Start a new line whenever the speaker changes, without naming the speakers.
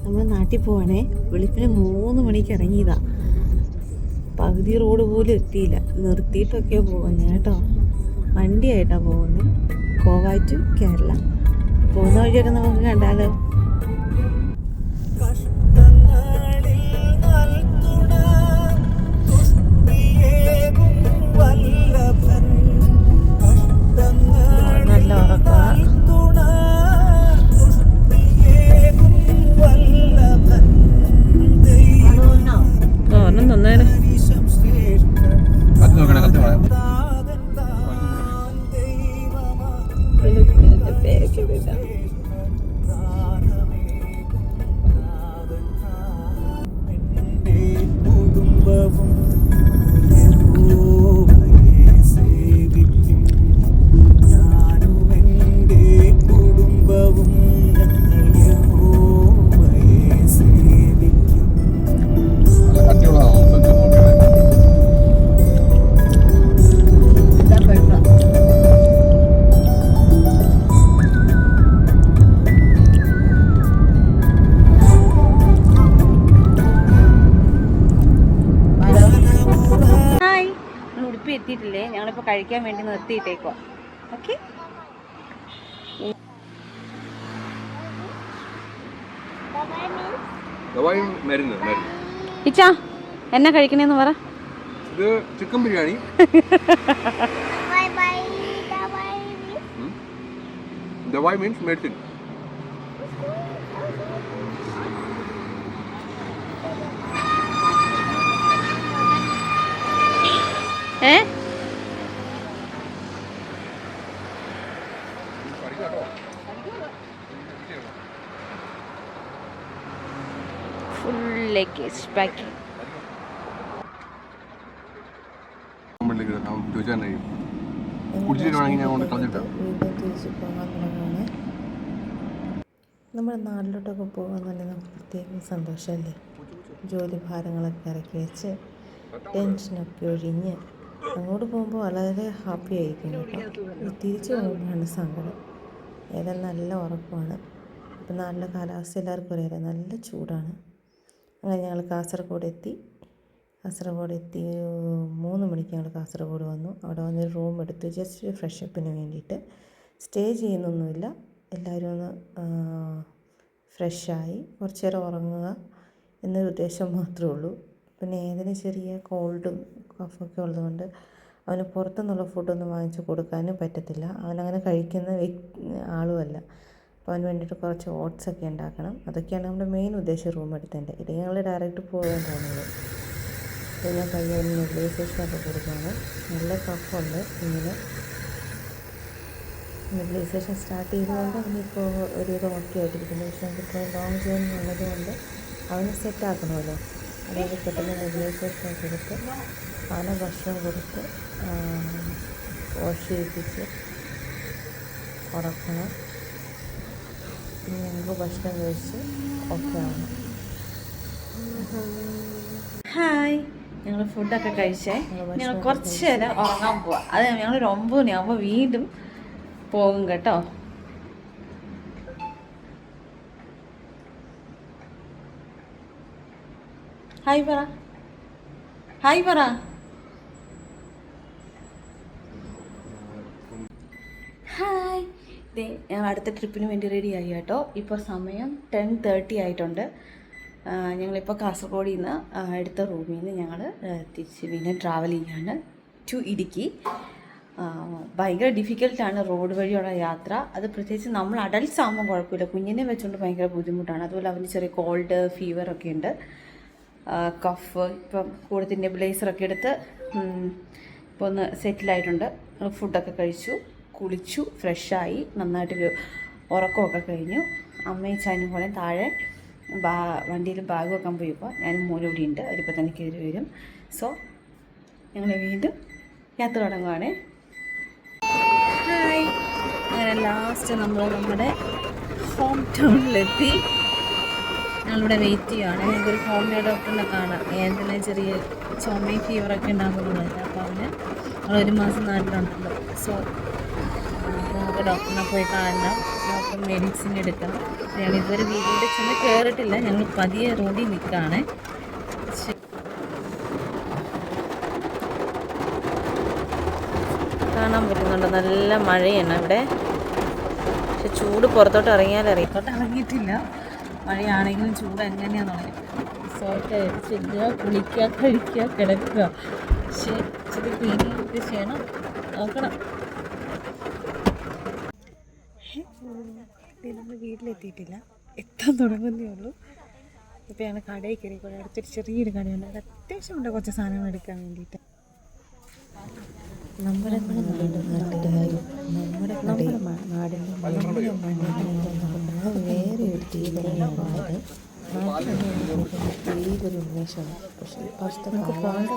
നമ്മൾ നാട്ടിൽ പോവാണേ. വെളുപ്പിന് 3 മണിക്ക് ഇറങ്ങിയതാ. പകുതി റോഡ് പോലും എത്തിയില്ല. നിർത്തിയിട്ടൊക്കെയാണ് പോകുന്നത് കേട്ടോ. വണ്ടിയായിട്ടാണ് പോകുന്നത്. ഗോവ ടു കേരള. പോകുന്ന വഴിയൊക്കെ നമുക്ക് കണ്ടാലോ. നല്ല ഉറക്കമാണ്. എത്തിയിട്ടില്ലേ, ഞങ്ങളിപ്പോൾ കഴിക്കാൻ വേണ്ടി നിർത്തിയിട്ടേക്കോ. ഓക്കെ, ഇച്ചാ എന്നാ കഴിക്കണേന്ന് പറ.
ഇത് chicken biryani. Dawai means medicine.
Full luggage packing. നമ്മുടെ നാട്ടിലോട്ടൊക്കെ പോകാൻ തന്നെ നമുക്ക് പ്രത്യേക സന്തോഷമല്ലേ. ജോലി ഭാരങ്ങളൊക്കെ ഇറക്കി വെച്ച് ടെൻഷനൊക്കെ ഒഴിഞ്ഞ് അങ്ങോട്ട് പോകുമ്പോൾ വളരെ ഹാപ്പി ആയിരിക്കും കേട്ടോ. തിരിച്ചു പോകുമ്പോഴാണ് സങ്കടം. ഏതായാലും നല്ല ഉറക്കമാണ്. ഇപ്പം നല്ല കാലാവസ്ഥ എല്ലാവർക്കും അറിയാലോ, നല്ല ചൂടാണ്. അങ്ങനെ ഞങ്ങൾ കാസർഗോഡ് എത്തി. 3 മണിക്ക് ഞങ്ങൾ കാസർഗോഡ് വന്നു. അവിടെ വന്നൊരു റൂം എടുത്തു, ജസ്റ്റ് ഫ്രഷപ്പിന് വേണ്ടിയിട്ട്. സ്റ്റേ ചെയ്യുന്നൊന്നുമില്ല, എല്ലാവരും ഒന്ന് ഫ്രഷായി കുറച്ച് നേരം ഉറങ്ങുക എന്നൊരു ഉദ്ദേശം മാത്രമേ ഉള്ളൂ. പിന്നെ ഏതിന് ചെറിയ കോൾഡും കഫൊക്കെ ഉള്ളതുകൊണ്ട് അവന് പുറത്തുനിന്നുള്ള ഫുഡൊന്നും വാങ്ങിച്ച് കൊടുക്കാനും പറ്റത്തില്ല. അവനങ്ങനെ കഴിക്കുന്ന ആളുമല്ല. അപ്പോൾ അവന് വേണ്ടിയിട്ട് കുറച്ച് ഓട്സൊക്കെ ഉണ്ടാക്കണം. അതൊക്കെയാണ് നമ്മുടെ മെയിൻ ഉദ്ദേശം റൂം എടുത്തതിൻ്റെ. ഇല്ലെങ്കിൽ ഞങ്ങൾ ഡയറക്റ്റ് പോകാൻ തോന്നുള്ളൂ. അപ്പോൾ ഞാൻ കയ്യിൽ നെബിലൈസേഷനൊക്കെ കൊടുക്കുകയാണ്. നല്ല കഫുണ്ട്. ഇങ്ങനെ നെബിലൈസേഷൻ സ്റ്റാർട്ട് ചെയ്തുകൊണ്ട് അവനിപ്പോൾ ഒരുവിധം ഒക്കെ ആയിട്ടിരിക്കുന്നു. പക്ഷേ നമുക്ക് ഇത്രയും ലോങ് ജേർണി ഉള്ളത് കൊണ്ട് അവന് സെറ്റാക്കണമല്ലോ. അതായത് പെട്ടെന്ന് നെബിലൈസേഷൻ കൊടുത്ത് അവനെ ഭക്ഷണം കൊടുത്ത് വാഷ് ചെയ്യിപ്പിച്ച് ഉറക്കണം. പിന്നെ ഞങ്ങൾക്ക് ഭക്ഷണം കഴിച്ച് ഓക്കെ ആവണം. ഹായ്, ഞങ്ങൾ ഫുഡൊക്കെ കഴിച്ചേ. ഞങ്ങൾ കുറച്ച് നേരം ഉറങ്ങാൻ പോവാം. അത് ഞങ്ങൾ 9 മണിയാകുമ്പോൾ വീണ്ടും പോകും കേട്ടോ. ഹായ് പറ, ഹായ് പറ. ഹായ്, ഇതേ ഞങ്ങൾ അടുത്ത ട്രിപ്പിന് വേണ്ടി റെഡി ആയി കേട്ടോ. ഇപ്പോൾ സമയം 10:30 ആയിട്ടുണ്ട്. ഞങ്ങളിപ്പോൾ കാസർഗോഡിൽ നിന്ന് അടുത്ത റൂമിൽ നിന്ന് ഞങ്ങൾ തിരിച്ച് പിന്നെ ട്രാവൽ ചെയ്യാണ് ടു ഇടുക്കി. ഭയങ്കര ഡിഫിക്കൽട്ടാണ് റോഡ് വഴിയുള്ള യാത്ര. അത് പ്രത്യേകിച്ച് നമ്മൾ അഡൽട്ട്സ് ആകുമ്പോൾ കുഴപ്പമില്ല, കുഞ്ഞിനെ വെച്ചുകൊണ്ട് ഭയങ്കര ബുദ്ധിമുട്ടാണ്. അതുപോലെ അവന് ചെറിയ കോൾഡ് ഫീവറൊക്കെ ഉണ്ട്, കഫ്. ഇപ്പം കൂടുതൽ നെബുലൈസറൊക്കെ എടുത്ത് ഇപ്പോൾ ഒന്ന് സെറ്റിലായിട്ടുണ്ട്. ഫുഡൊക്കെ കഴിച്ചു, കുളിച്ചു, ഫ്രഷായി, നന്നായിട്ടൊരു ഉറക്കമൊക്കെ കഴിഞ്ഞു. അമ്മയും ചാനും പോലെ താഴെ വണ്ടിയിൽ ബാഗ് വെക്കാൻ പോയപ്പോൾ ഞാനും മോനും ഇവിടെ ഉണ്ട്. അവരിപ്പോൾ തന്നെ കയറി വരും. സോ ഞങ്ങൾ വീണ്ടും യാത്ര തുടങ്ങുവാണേ. ഹായ്, അങ്ങനെ ലാസ്റ്റ് നമ്മൾ നമ്മുടെ ഹോം ടൗണിലെത്തി. ഞങ്ങളിവിടെ വെയിറ്റ് ചെയ്യുകയാണ്. ഞങ്ങൾക്കൊരു ഹോമിയോ ഡോക്ടറിനെ കാണാം. ഏതെങ്കിലും ചെറിയ ചുമയും ഫീവറൊക്കെ ഉണ്ടാകുന്നത്. അപ്പോൾ അവന് 1 മാസം നാട്ടിലുണ്ടല്ലോ. സോ നമുക്ക് ഡോക്ടറിനെ പോയി കാണണം, ഡോക്ടർ മെഡിസിൻ എടുക്കണം. ഞങ്ങൾ ഇതുവരെ വീടിൻ്റെ ചെന്ന് കയറിയിട്ടില്ല, ഞങ്ങൾ പതിയെ റോഡിൽ നിൽക്കുകയാണ്. കാണാൻ പറ്റുന്നുണ്ട്, നല്ല മഴയാണ് ഇവിടെ. പക്ഷെ ചൂട് പുറത്തോട്ട് ഇറങ്ങിയിട്ടില്ല. മഴയാണെങ്കിലും ചൂട് എങ്ങനെയാണെന്നുള്ളത് റിസോർട്ട് അടിച്ചില്ല, കുളിക്കുക, കഴിക്കുക, കിടക്കുക. പക്ഷേ ഇച്ചിരി ക്ലീനിങ് ഒക്കെ ചെയ്യണം, നോക്കണം. നമ്മൾ വീട്ടിലെത്തിയിട്ടില്ല, എത്താൻ തുടങ്ങുന്നേ ഉള്ളൂ. ഇപ്പോൾ ഞങ്ങൾ കടയിൽ കയറിക്കോളെ, അടുത്തൊരു ചെറിയൊരു കടയുണ്ട്, അത് അത്യാവശ്യമുണ്ട് കുറച്ച് സാധനങ്ങൾ എടുക്കാൻ വേണ്ടിയിട്ട്. നമ്മുടെ നാടിൻ്റെ വേറെ ഒരു തീവ്രമാണ്. ഈ ഒരു ഉന്മേഷമാണ്. പക്ഷേ നമുക്ക് പോകേണ്ട